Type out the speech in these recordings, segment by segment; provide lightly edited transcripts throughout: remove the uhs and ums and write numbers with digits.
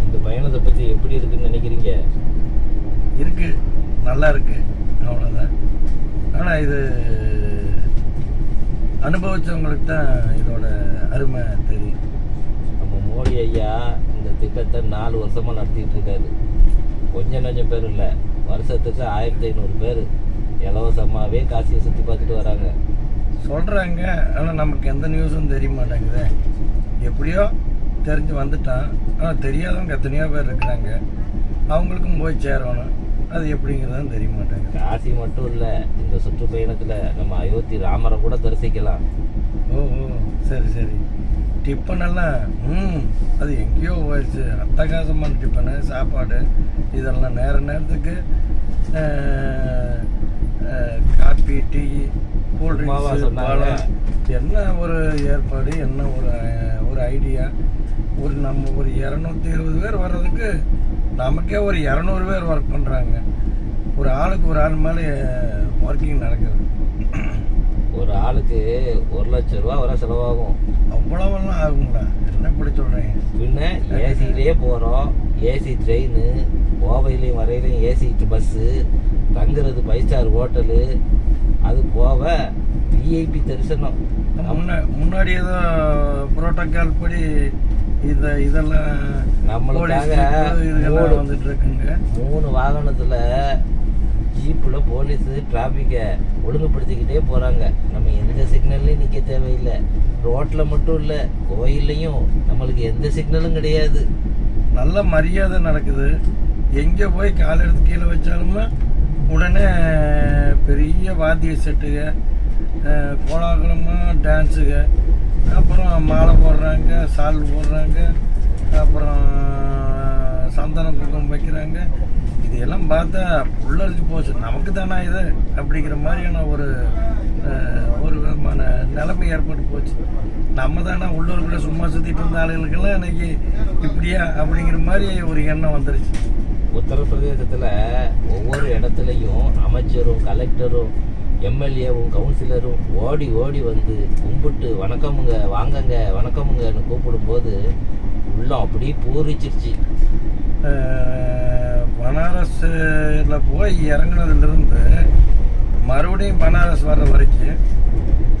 இந்த பயணத்தை பற்றி எப்படி இருக்குன்னு நினைக்கிறீங்க? இருக்கு, நல்லா இருக்கு, அவ்வளோதான். ஆனால் இது அனுபவிச்சவங்களுக்கு தான் இதோட அருமை தெரியும். நம்ம மோடி ஐயா இந்த திட்டத்தை 4 வருஷமாக நடத்திட்டு இருக்காரு. கொஞ்சம் நஞ்சம் பேர் இல்லை, வருஷத்துக்கு 1500 பேர் இலவசமாகவே காசியை சுற்றி பார்த்துட்டு வராங்க சொல்கிறாங்க. ஆனால் நமக்கு எந்த நியூஸும் தெரிய மாட்டேங்குது. எப்படியோ தெரிஞ்சு வந்துட்டான். ஆனால் தெரியாதவங்க எத்தனையோ பேர் இருக்கிறாங்க, அவங்களுக்கும் போய் சேரணும். அது எப்படிங்கிறதும் தெரிய மாட்டேங்குது. காசி மட்டும் இல்லை, இந்த சுற்றுப்பயணத்தில் நம்ம அயோத்தி ராமரை கூட தரிசிக்கலாம். ஓ ஓ, சரி சரி. டிஃபனெல்லாம் அது எங்கேயோ போயிடுச்சு. அட்டகாசமான டிஃபனு, சாப்பாடு இதெல்லாம் நேரத்துக்கு காப்பி, டீ, கூல்ட்ரிங்க்ஸு, பழம், என்ன ஒரு ஏற்பாடு, என்ன ஒரு ஐடியா. நம்ம ஒரு 220 பேர் வர்றதுக்கு நமக்கே ஒரு 200 பேர் ஒர்க் பண்ணுறாங்க. ஒரு ஆளுக்கு ஒரு ஆள் மேலே ஒர்க்கிங் நடக்குது. ஒரு ஆளுக்கு 1 லட்ச ரூபா வர செலவாகும். அவ்வளோவெல்லாம் ஆகுங்களா? என்ன இப்படி சொல்கிறீங்க? பின்ன ஏசிலேயே போகிறோம், ஏசி ட்ரெயின், கோவையிலையும் வரையிலையும் ஏசி பஸ்ஸு, தங்குறது 5 ஸ்டார் ஹோட்டலு, அது போக விஐபி தரிசனம். முன்னாடி ஏதோ புரோட்டோக்கால் படி இதெல்லாம் நம்மளுக்காக வந்துட்டு இருக்குங்க. 3 வாகனத்தில் ஜீப்பில் போலீஸு டிராஃபிக்கை ஒழுங்குபடுத்திக்கிட்டே போகிறாங்க. நம்ம எந்த சிக்னல்லையும் நிற்க தேவையில்லை. ரோட்டில் மட்டும் இல்லை, கோயில்லையும் நம்மளுக்கு எந்த சிக்னலும் கிடையாது. நல்ல மரியாதை நடக்குது. எங்கே போய் கால் எடுத்து கீழே வச்சாலுமே உடனே பெரிய வாத்திய செட்டுக, கோலாகலமாக டான்ஸுக, அப்புறம் மாலை போடுறாங்க, சால் போடுறாங்க, அப்புறம் சந்தனம் குங்குமம் வைக்கிறாங்க. இதெல்லாம் பார்த்தா உள்ளரிச்சு போச்சு. நமக்கு தானே இது அப்படிங்கிற மாதிரியான ஒரு விதமான நிலைமை ஏற்பட்டு போச்சு. நம்ம தானே உள்ளூருக்குள்ளே சும்மா சுற்றிட்டு இருந்த ஆளுகளுக்கெல்லாம் இன்னைக்கு இப்படியா அப்படிங்கிற மாதிரி ஒரு எண்ணம் வந்துருச்சு. உத்தரப்பிரதேசத்தில் ஒவ்வொரு இடத்துலையும் அமைச்சரும், கலெக்டரும், எம்எல்ஏவும், கவுன்சிலரும் ஓடி ஓடி வந்து கும்பிட்டு வணக்கமுங்க, வாங்கங்க, வணக்கமுங்கன்னு கூப்பிடும்போது உள்ளம் அப்படியே பூரிச்சிருச்சு. பனாரஸில் போய் இறங்குனதுலேருந்து மறுபடியும் பனாரஸ் வர்ற வரைக்கும்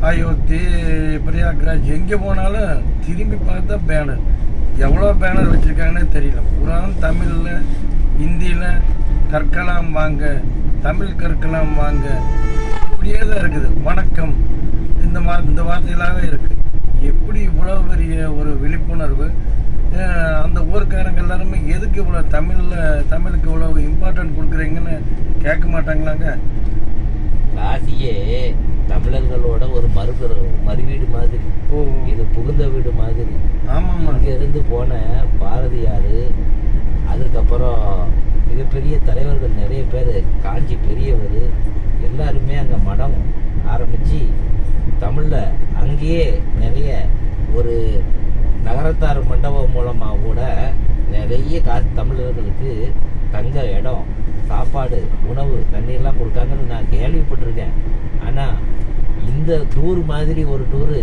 அயோத்தி, பிரயாக்ராஜ் எங்கே போனாலும் திரும்பி பார்த்தா பேனர். எவ்வளோ பேனர் வச்சுருக்காங்கன்னே தெரியல. புறான் தமிழில், ஹிந்தியில் கற்கலாம் வாங்க, தமிழ் கற்கலாம் வாங்க, இப்படியே தான் இருக்குது. வணக்கம் இந்த வார்த்தைகளாக இருக்குது. எப்படி இவ்வளோ பெரிய ஒரு விழிப்புணர்வு! அந்த ஊருக்காரங்க எல்லாருமே எதுக்கு இவ்வளோ தமிழுக்கு இவ்வளோ இம்பார்ட்டன்ட் கொடுக்குறீங்கன்னு கேட்க மாட்டாங்களாங்க? காசியே தமிழர்களோட ஒரு மறுவீடு மாதிரி, இது புகுந்த வீடு மாதிரி. ஆமாம், இங்கேருந்து போன பாரதியார், அதுக்கப்புறம் மிகப்பெரிய தலைவர்கள் நிறைய பேர், காஞ்சி பெரியவர் எல்லாருமே அங்கே மடம் ஆரம்பித்து தமிழில் அங்கேயே நிறைய ஒரு நகரத்தார் மண்டபம் மூலமாக கூட நிறைய தமிழர்களுக்கு தங்க இடம், சாப்பாடு, உணவு, தண்ணீர்லாம் கொடுக்காங்கன்னு நான் கேள்விப்பட்டிருக்கேன். ஆனால் இந்த டூர் மாதிரி ஒரு டூரு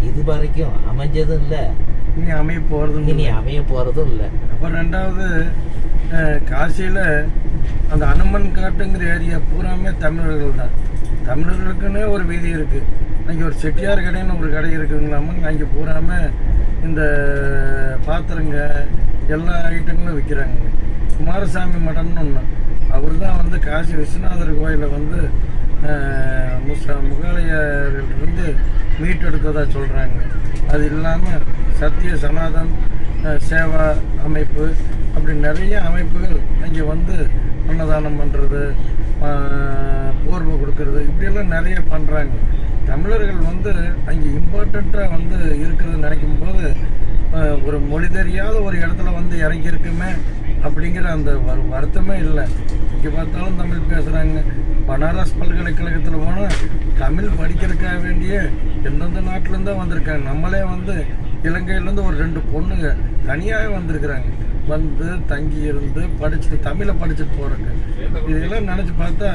இது வரைக்கும் அமைஞ்சதும் இல்லை, இனி அமைய போகிறதும் இல்லை. அப்போ ரெண்டாவது, காசியில் அந்த அனுமன் காட்டுங்கிற ஏரியா பூராமே தமிழர்கள் தான். தமிழர்களுக்குன்னே ஒரு வீதி இருக்குது. அங்கே ஒரு செட்டியார் கடைன்னு ஒரு கடை இருக்குதுங்களாமா. அங்கே பூராமல் இந்த பாத்திரங்க எல்லா ஐட்டங்களும் விற்கிறாங்க. குமாரசாமி மடம்னு ஒன்று, அவர் தான் வந்து காசி விஸ்வநாதர் கோயிலை வந்து முகாலயர்களிருந்து மீட்டெடுத்ததாக சொல்கிறாங்க. அது இல்லாமல் சத்திய சனாதன் சேவா அமைப்பு, அப்படி நிறைய அமைப்புகள் அங்கே வந்து அன்னதானம் பண்ணுறது, போர்வை கொடுக்கறது, இப்படியெல்லாம் நிறைய பண்ணுறாங்க. தமிழர்கள் வந்து அங்கே இம்பார்ட்டண்ட்டாக வந்து இருக்கிறது நினைக்கும் போது ஒரு மொழி தெரியாத ஒரு இடத்துல வந்து இறங்கியிருக்குமே அப்படிங்கிற அந்த வருத்தமே இல்லை. இங்கே பார்த்தாலும் தமிழ் பேசுகிறாங்க. பனாரஸ் பல்கலைக்கழகத்தில் போனால் தமிழ் படிக்கிறதுக்காக வேண்டிய எந்தெந்த நாட்டிலேருந்து தான் வந்திருக்காங்க. நம்மளே வந்து இலங்கையிலேருந்து ஒரு 2 பொண்ணுங்க தனியாக வந்திருக்கிறாங்க. வந்து தங்கி இருந்து படிச்சுட்டு தமிழை படிச்சுட்டு போகிறக்கு. இதெல்லாம் நினச்சி பார்த்தா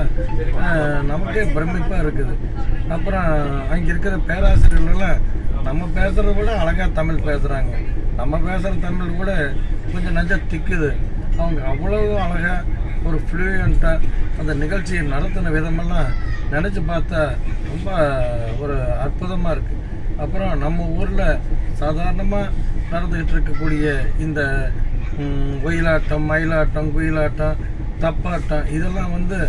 நமக்கே பிரமிப்பாக இருக்குது. அப்புறம் அங்கே இருக்கிற பேராசிரியர்களெல்லாம் நம்ம பேசுகிறத விட அழகாக தமிழ் பேசுகிறாங்க. நம்ம பேசுகிற தமிழ் கூட கொஞ்சம் நஞ்சம் திக்குது. அவங்க அவ்வளவு அழகாக ஒரு ஃப்ளூயண்ட்டாக அந்த நிகழ்ச்சியை நடத்தின விதமெல்லாம் நினச்சி பார்த்தா ரொம்ப ஒரு அற்புதமாக இருக்குது. அப்புறம் நம்ம ஊரில் சாதாரணமாக நடந்துக்கிட்டு இருக்கக்கூடிய இந்த ஒயிலாட்டம், மயிலாட்டம், குயிலாட்டம், தப்பாட்டம் இதெல்லாம் வந்து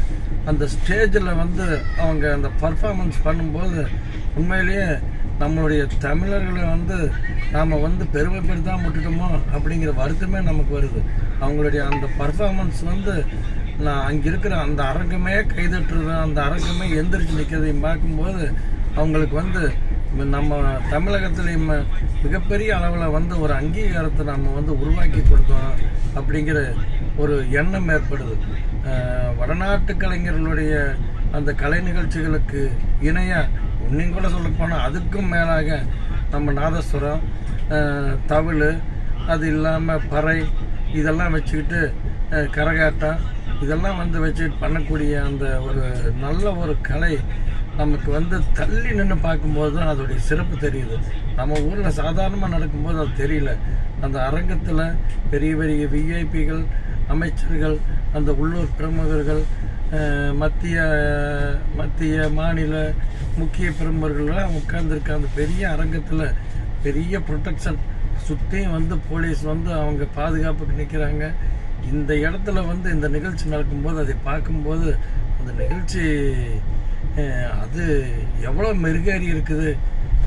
அந்த ஸ்டேஜில் வந்து அவங்க அந்த பர்ஃபார்மன்ஸ் பண்ணும்போது உண்மையிலேயே நம்மளுடைய தமிழர்களை வந்து நாம் வந்து பெருமைப்படுத்தாம விட்டுட்டோமோ அப்படிங்கிற வருத்தமே நமக்கு வருது. அவங்களுடைய அந்த பர்ஃபார்மன்ஸ் வந்து நான் அங்கே இருக்கிற அந்த அரங்கமே கைதட்டுறது, அந்த அரங்கமே எந்திரிச்சு நிற்கிறதையும் பார்க்கும்போது அவங்களுக்கு வந்து நம்ம தமிழகத்துலேயும் மிகப்பெரிய அளவில் வந்து ஒரு அங்கீகாரத்தை நம்ம வந்து உருவாக்கி கொடுத்தோம் அப்படிங்கிற ஒரு எண்ணம் ஏற்படுது. வடநாட்டு கலைஞர்களுடைய அந்த கலை நிகழ்ச்சிகளுக்கு இணையாக இன்னும் கூட சொல்லப்போனால் அதுக்கும் மேலாக நம்ம நாதஸ்வரம், தவில், அது இல்லாமல் பறை இதெல்லாம் வச்சுக்கிட்டு கரகாட்டம் இதெல்லாம் வந்து வச்சுக்கிட்டு பண்ணக்கூடிய அந்த ஒரு நல்ல ஒரு கலை நமக்கு வந்து தள்ளி நின்று பார்க்கும்போது தான் அதோடைய சிறப்பு தெரியுது. நம்ம ஊரில் சாதாரணமாக நடக்கும்போது அது தெரியல. அந்த அரங்கத்தில் பெரிய பெரிய விஐபிகள், அமைச்சர்கள், அந்த உள்ளூர் பிரமுகர்கள், மத்திய மாநில முக்கிய பிரமுகர்கள்லாம் உட்கார்ந்துருக்க அந்த பெரிய அரங்கத்தில் பெரிய ப்ரொடெக்ஷன் சுற்றியும் வந்து போலீஸ் வந்து அவங்க பாதுகாப்புக்கு நிற்கிறாங்க. இந்த இடத்துல வந்து இந்த நிகழ்ச்சி நடக்கும்போது அதை பார்க்கும்போது அந்த நிகழ்ச்சி அது எவ்வளோ மெருகேறி இருக்குது,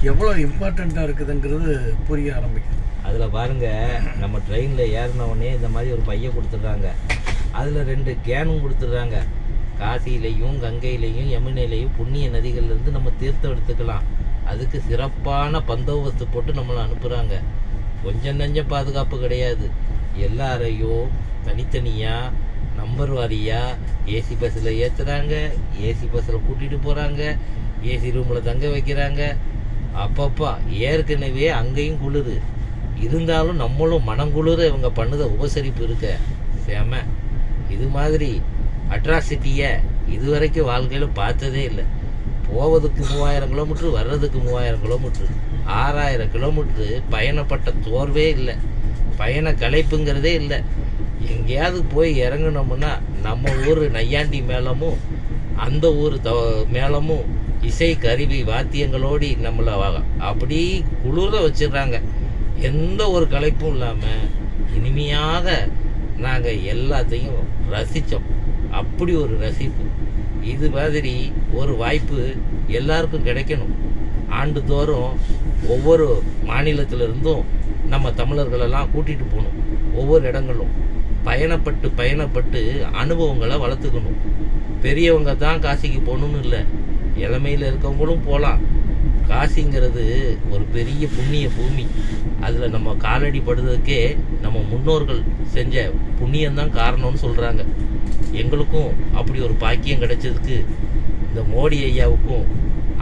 எவ்வளோ இம்பார்ட்டண்ட்டாக இருக்குதுங்கிறது புரிய ஆரம்பிக்குது. அதில் பாருங்கள், நம்ம ட்ரெயினில் ஏறினவுடனே இந்த மாதிரி ஒரு பையை கொடுத்துட்றாங்க. அதில் 2 கேனும் கொடுத்துட்றாங்க. காசியிலையும் கங்கையிலையும் யமுனையிலையும் புண்ணிய நதிகள்லேருந்து நம்ம தீர்த்தம் எடுத்துக்கலாம். அதுக்கு சிறப்பான பந்தோபஸ்து போட்டு நம்மளை அனுப்புகிறாங்க. கொஞ்சம் நஞ்சம் பாதுகாப்பு கிடையாது. எல்லாரையும் தனித்தனியாக நம்பர் வாரியாக ஏசி பஸ்ஸில் ஏற்றுறாங்க, ஏசி பஸ்ஸில் கூட்டிகிட்டு போகிறாங்க, ஏசி ரூமில் தங்க வைக்கிறாங்க. அப்பப்பா ஏற்கனவே அங்கேயும் குளிர் இருந்தாலும் நம்மளும் மனங்குளிர இவங்க பண்ணுத உபசரிப்பு இருக்க செம. இது மாதிரி அட்ராசிட்டியை இதுவரைக்கும் வாழ்க்கையில் பார்த்ததே இல்லை. போவதுக்கு 3000 கிலோமீட்ரு, வர்றதுக்கு 3000 கிலோமீட்ரு, 6000 கிலோமீட்ரு பயணப்பட்ட தோர்வே இல்லை, பயண களைப்புங்கிறதே இல்லை. எங்கேயாவது போய் இறங்கினோம்னா நம்ம ஊர் நையாண்டி மேளமும் அந்த ஊர் மேளமும் இசை கருவி வாத்தியங்களோடு நம்மளை அப்படி குளிர வச்சிடுறாங்க. எந்த ஒரு களைப்பும் இல்லாமல் இனிமையாக நாங்கள் எல்லாத்தையும் ரசித்தோம். அப்படி ஒரு ரசிப்பு. இது மாதிரி ஒரு வாய்ப்பு எல்லாருக்கும் கிடைக்கணும். ஆண்டுதோறும் ஒவ்வொரு மாநிலத்திலிருந்தும் நம்ம தமிழர்களெல்லாம் கூட்டிகிட்டு போகணும். ஒவ்வொரு இடங்களும் பயணப்பட்டு அனுபவங்களை வளர்த்துக்கணும். பெரியவங்க தான் காசிக்கு போகணுன்னு இல்லை, இளமையில் இருக்கவங்களும் போகலாம். காசிங்கிறது ஒரு பெரிய புண்ணிய பூமி. அதில் நம்ம காலடி படுறதுக்கே நம்ம முன்னோர்கள் செஞ்ச புண்ணியம்தான் காரணம்னு சொல்கிறாங்க. எங்களுக்கும் அப்படி ஒரு பாக்கியம் கிடைச்சதுக்கு இந்த மோடி ஐயாவுக்கும்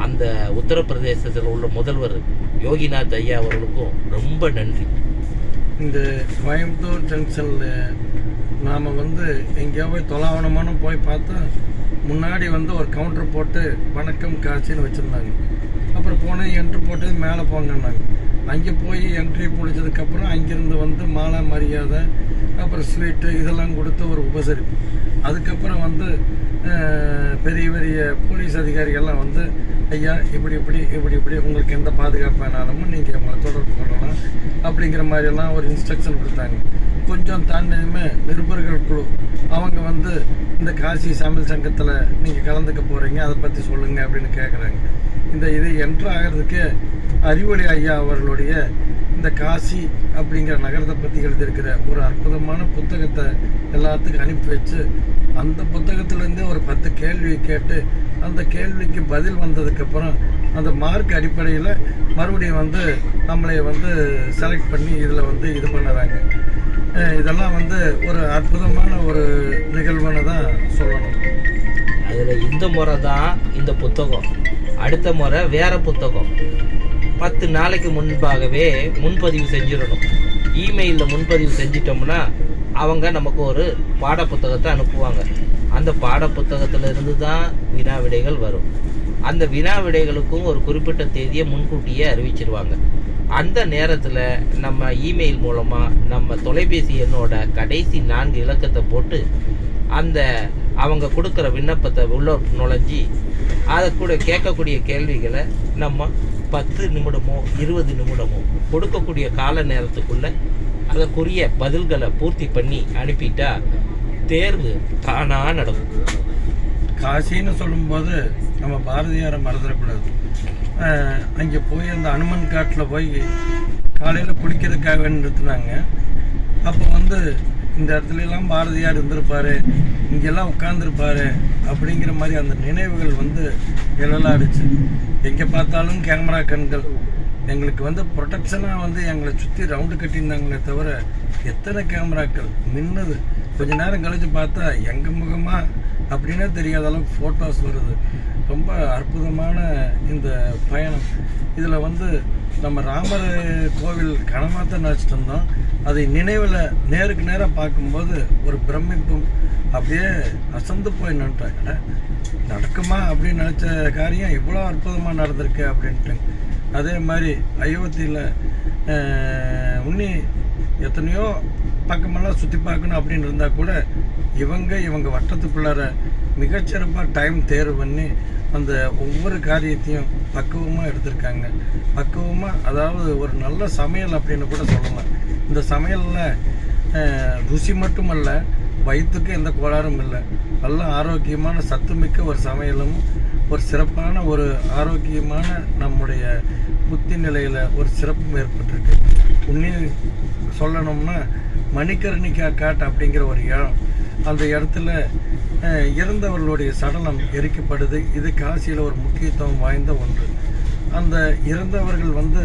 அந்த உத்தரப்பிரதேசத்தில் உள்ள முதல்வர் யோகிநாத் ஐயா அவர்களுக்கும் ரொம்ப நன்றி. இந்த கோயம்புத்தூர் ஜங்ஷனில் நாம் வந்து எங்கேயாவது தொலாவணமான போய் பார்த்தா முன்னாடி வந்து ஒரு கவுண்டர் போட்டு வணக்கம் காசின்னு வச்சுருந்தாங்க. அப்புறம் போனேன், என்ட்ரி போட்டு மேலே போங்கன்னாங்க. அங்கே போய் என்ட்ரி முடிச்சதுக்கப்புறம் அங்கேருந்து வந்து மாலை மரியாதை, அப்புறம் ஸ்வீட்டு இதெல்லாம் கொடுத்து ஒரு உபசரிப்பு. அதுக்கப்புறம் வந்து பெரிய பெரிய போலீஸ் அதிகாரிகள்லாம் வந்து ஐயா இப்படி உங்களுக்கு எந்த பாதுகாப்பு வேணாலும் நீங்கள் உங்களை தொடர்பு கொள்ளலாம் அப்படிங்கிற மாதிரியெல்லாம் ஒரு இன்ஸ்ட்ரக்ஷன் கொடுத்தாங்க. கொஞ்சம் தாண்டியுமே நிருபர்கள் குழு அவங்க வந்து இந்த காசி சமையல் சங்கத்தில் நீங்கள் கலந்துக்க போகிறீங்க, அதை பற்றி சொல்லுங்கள் அப்படின்னு கேட்குறாங்க. இது என்ட்ரு ஆகிறதுக்கு அறிவொளி ஐயா அவர்களுடைய இந்த காசி அப்படிங்கிற நகரத்தை பற்றி எழுதியிருக்கிற ஒரு அற்புதமான புத்தகத்தை எல்லாத்துக்கும் அனுப்பி வச்சு அந்த புத்தகத்திலேருந்தே ஒரு 10 கேள்வி கேட்டு அந்த கேள்விக்கு பதில் வந்ததுக்கப்புறம் அந்த மார்க் அடிப்படையில் மறுபடியும் வந்து நம்மளை வந்து செலக்ட் பண்ணி இதில் வந்து இது பண்ணுறாங்க. இதெல்லாம் வந்து ஒரு அற்புதமான ஒரு நிகழ்வுன்னு தான் சொல்லணும். அதில் இந்த முறை தான் இந்த புத்தகம், அடுத்த முறை வேறு புத்தகம். 10 நாளைக்கு முன்பாகவே முன்பதிவு செஞ்சிடணும். இமெயிலில் முன்பதிவு செஞ்சிட்டோம்னா அவங்க நமக்கு ஒரு பாட புத்தகத்தை அனுப்புவாங்க. அந்த பாட புத்தகத்தில் இருந்து தான் வினா விடைகள் வரும். அந்த வினா விடைகளுக்கும் ஒரு குறிப்பிட்ட தேதியை முன்கூட்டியே அறிவிச்சிருவாங்க. அந்த நேரத்தில் நம்ம இமெயில் மூலமாக நம்ம தொலைபேசி எண்ணோட கடைசி 4 இலக்கத்தை போட்டு அந்த அவங்க கொடுக்குற விண்ணப்பத்தை உள்ள நுழைஞ்சி அதை கூட கேட்கக்கூடிய கேள்விகளை நம்ம 10 நிமிடமோ 20 நிமிடமோ கொடுக்கக்கூடிய கால நேரத்துக்குள்ள அதற்குரிய பதில்களை பூர்த்தி பண்ணி அனுப்பிட்டா தேர்வு தானாக நடக்கும். காசின்னு சொல்லும்போது நம்ம பாரதியாரை மறந்துடக்கூடாது. அங்கே போய் அந்த அனுமன் காட்டில் போய் காலையில் குளிக்கிறதுக்காக நிறுத்தினாங்க. அப்போ வந்து இந்த இடத்துலலாம் பாரதியார் இருந்திருப்பார், இங்கெல்லாம் உட்காந்துருப்பார் அப்படிங்கிற மாதிரி அந்த நினைவுகள் வந்து எழலாடுச்சு. எங்கே பார்த்தாலும் கேமரா கண்கள். எங்களுக்கு வந்து ப்ரொடெக்ஷனாக வந்து எங்களை சுற்றி ரவுண்டு கட்டியிருந்தாங்களே தவிர எத்தனை கேமராக்கள் மின்னுது. கொஞ்ச நேரம் கழித்து பார்த்தா எங்கள் முகமா அப்படின்னே தெரியாத அளவுக்கு ஃபோட்டோஸ் வருது. ரொம்ப அற்புதமான இந்த பயணம். இதில் வந்து நம்ம ராமர் கோவில் கனமாத்த நினச்சிட்டு இருந்தோம். அதை நினைவில் நேருக்கு நேராக பார்க்கும்போது ஒரு பிரமிப்பும் அப்படியே அசந்து போய் நின்றுட்டேன். நடக்குமா அப்படின்னு நினச்ச காரியம் இவ்வளோ அற்புதமாக நடந்திருக்கு அப்படின்ட்டு. அதே மாதிரி அயோத்தியில் உன்னி எத்தனையோ பக்கமெல்லாம் சுற்றி பார்க்கணும் அப்படின்னு இருந்தால் கூட இவங்க வட்டத்துக்குள்ளார மிகச்சிறப்பாக டைம் தேர்வு பண்ணி அந்த ஒவ்வொரு காரியத்தையும் பக்குவமாக எடுத்திருக்காங்க. பக்குவமாக, அதாவது ஒரு நல்ல சமையல் அப்படின்னு கூட சொல்லலாம். இந்த சமையலில் ருசி மட்டுமல்ல, வயிற்றுக்கு எந்த கோளாறும் இல்லை. நல்ல ஆரோக்கியமான சத்துமிக்க ஒரு சமையலும், ஒரு சிறப்பான ஒரு ஆரோக்கியமான நம்முடைய புத்தி நிலையில் ஒரு சிறப்பும் ஏற்பட்டிருக்கு. உண்மையை சொல்லணும்னா மணிக்கர்ணிகா காட் அப்படிங்கிற ஒரு இடம், அந்த இடத்துல இறந்தவர்களுடைய சடலம் எரிக்கப்படுது. இது காசியில் ஒரு முக்கியத்துவம் வாய்ந்த ஒன்று. அந்த இறந்தவர்கள் வந்து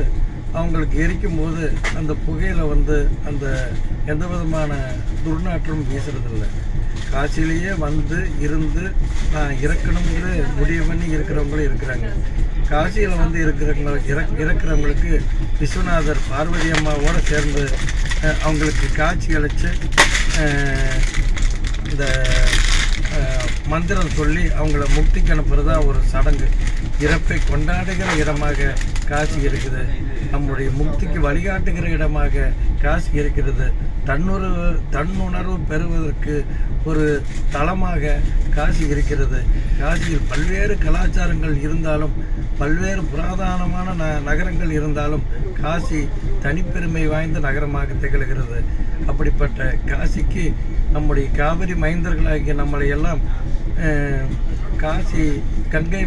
அவங்களுக்கு எரிக்கும் போது அந்த புகையில் வந்து அந்த எந்த விதமான துர்நாற்றம் வீசுறதில்லை. காசிலேயே வந்து இருந்து இறக்கணுங்கிற முடிவு பண்ணி இருக்கிறவங்களும் இருக்கிறாங்க. காசியில் வந்து இறக்குறவங்களுக்கு விஸ்வநாதர் பார்வதி அம்மாவோடு சேர்ந்து அவங்களுக்கு காட்சி அளித்து இந்த மந்திரம் சொல்லி அவங்கள முக்திக்கு அனுப்புறதா ஒரு சடங்கு. இறப்பை கொண்டாடுகிற இடமாக காசி இருக்குது. நம்முடைய முக்திக்கு வழிகாட்டுகிற இடமாக காசி இருக்கிறது. தன்னுணர்வு பெறுவதற்கு ஒரு தளமாக காசி இருக்கிறது. காசியில் பல்வேறு கலாச்சாரங்கள் இருந்தாலும், பல்வேறு புராதனமான நகரங்கள் இருந்தாலும் காசி தனிப்பெருமை வாய்ந்த நகரமாக திகழ்கிறது. அப்படிப்பட்ட காசிக்கு நம்முடைய காவிரி மைந்தர்களாகிய நம்மளை எல்லாம் காசி கங்கை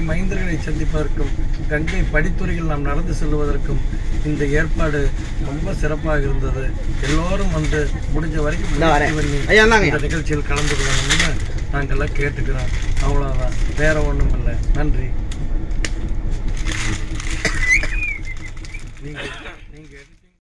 மைந்தர்களை சந்திப்பதற்கும், கங்கை படித்துறையில் நாம் நடந்து செல்வதற்கும் இந்த ஏற்பாடு ரொம்ப சிறப்பாக இருந்தது. எல்லோரும் வந்து முடிஞ்ச வரைக்கும் இந்த நிகழ்ச்சியில் கலந்து கொள்ளணும்னு நாங்கள்லாம் கேட்டுக்கிறோம். அவ்வளோதான், வேற ஒன்றும் இல்லை. நன்றி.